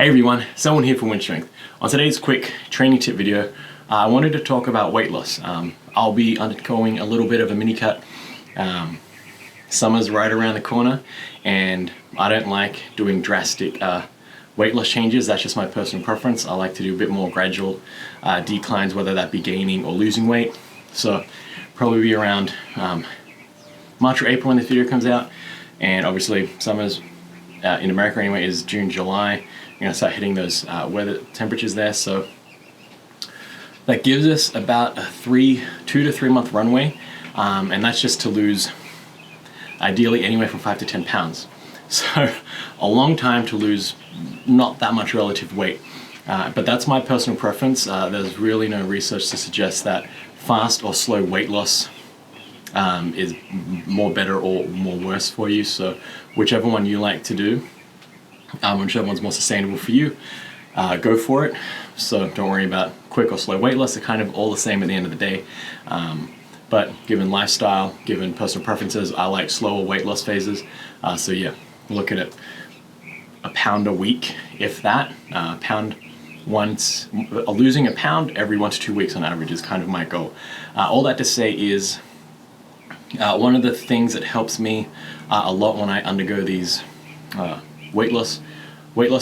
Hey everyone, someone here from WynnStrength. On today's quick training tip video, I wanted to talk about weight loss. I'll be undergoing a little bit of a mini cut. Summer's right around the corner and I don't like doing drastic weight loss changes. That's just my personal preference. I like to do a bit more gradual declines, whether that be gaining or losing weight. So probably be around March or April when this video comes out, and obviously summer's in America anyway is June, July. You're gonna start hitting those weather temperatures there, so that gives us about a 2 to 3 month runway, and that's just to lose ideally anywhere from 5 to 10 pounds. So a long time to lose not that much relative weight, but that's my personal preference. There's really no research to suggest that fast or slow weight loss is more better or more worse for you. So whichever one you like to do, whichever one's more sustainable for you, go for it. So don't worry about quick or slow weight loss. They're kind of all the same at the end of the day. But given lifestyle, given personal preferences, I like slower weight loss phases. So yeah, look at it, a pound a week, if that. Losing a pound every 1 to 2 weeks on average is kind of my goal. All that to say is, one of the things that helps me a lot when I undergo these weight loss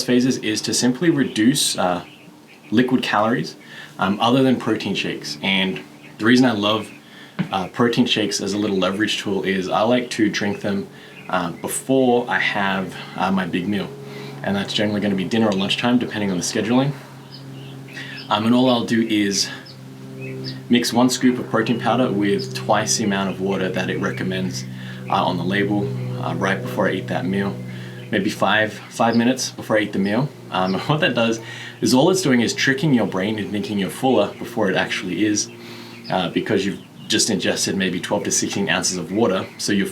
phases is to simply reduce liquid calories other than protein shakes. And the reason I love protein shakes as a little leverage tool is I like to drink them before I have my big meal, and that's generally going to be dinner or lunchtime depending on the scheduling. And all I'll do is mix 1 scoop of protein powder with twice the amount of water that it recommends on the label right before I eat that meal. Maybe 5 minutes before I eat the meal. What that does is all it's doing is tricking your brain into thinking you're fuller before it actually is, because you've just ingested maybe 12 to 16 ounces of water. So your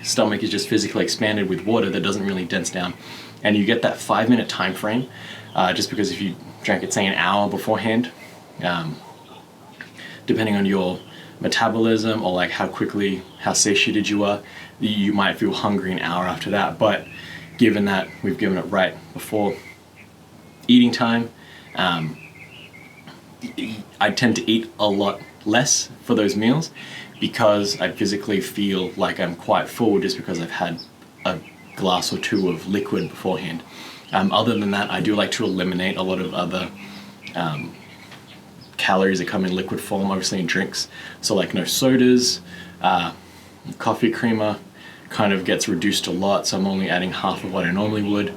stomach is just physically expanded with water that doesn't really dense down. And you get that 5-minute time frame, just because if you drank it, say, an hour beforehand, depending on your metabolism or like how satiated you are, you might feel hungry an hour after that. But given that we've given it right before eating time, I tend to eat a lot less for those meals because I physically feel like I'm quite full just because I've had a glass or 2 of liquid beforehand. Other than that, I do like to eliminate a lot of other calories that come in liquid form, obviously in drinks. So like no sodas, coffee creamer kind of gets reduced a lot, so I'm only adding half of what I normally would.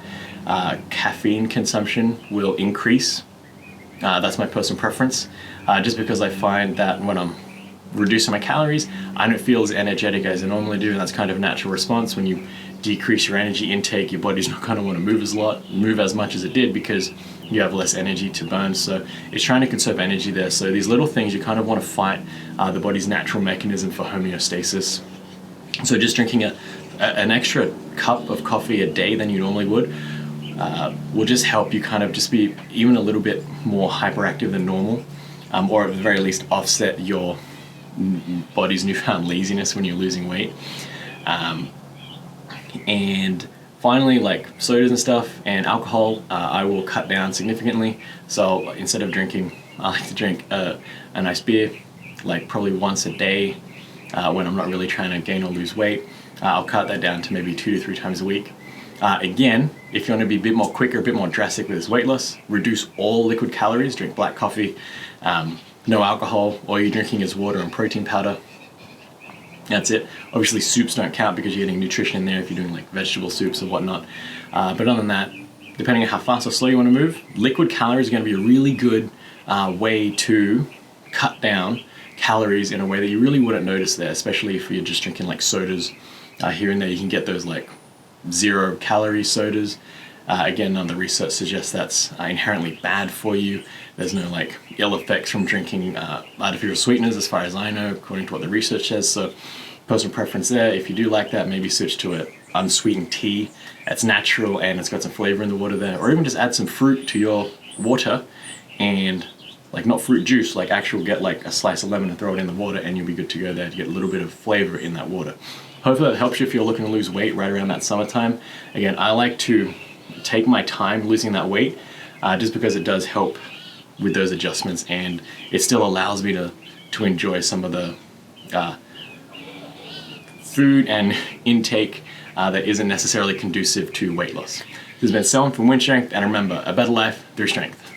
Caffeine consumption will increase. That's my personal preference, just because I find that when I'm reducing my calories, I don't feel as energetic as I normally do, and that's kind of a natural response. When you decrease your energy intake, your body's not going to want to move as much as it did because you have less energy to burn. So it's trying to conserve energy there. So these little things, you kind of want to fight the body's natural mechanism for homeostasis. So just drinking an extra cup of coffee a day than you normally would will just help you kind of just be even a little bit more hyperactive than normal, or at the very least offset your body's newfound laziness when you're losing weight. And finally, like sodas and stuff and alcohol, I will cut down significantly. So instead of drinking, I like to drink a nice beer, like probably once a day when I'm not really trying to gain or lose weight. I'll cut that down to maybe 2 to 3 times a week. Again, if you want to be a bit more quicker, a bit more drastic with this weight loss, reduce all liquid calories, drink black coffee, no alcohol, all you're drinking is water and protein powder. That's it. Obviously soups don't count because you're getting nutrition in there if you're doing like vegetable soups or whatnot. But other than that, depending on how fast or slow you want to move, liquid calories are going to be a really good way to cut down calories in a way that you really wouldn't notice there, especially if you're just drinking like sodas here and there. You can get those like 0 calorie sodas. Again, none of the research suggests that's inherently bad for you. There's no like ill effects from drinking artificial sweeteners as far as I know, according to what the research says. So personal preference there. If you do like that, maybe switch to an unsweetened tea. It's natural and it's got some flavor in the water there, or even just add some fruit to your water, and like not fruit juice, like actual, get like a slice of lemon and throw it in the water and you'll be good to go there to get a little bit of flavor in that water. Hopefully that helps you if you're looking to lose weight right around that summertime. Again, I like to take my time losing that weight, just because it does help with those adjustments, and it still allows me to enjoy some of the food and intake that isn't necessarily conducive to weight loss. This has been Selwyn from WynnStrength, and remember, a better life through strength.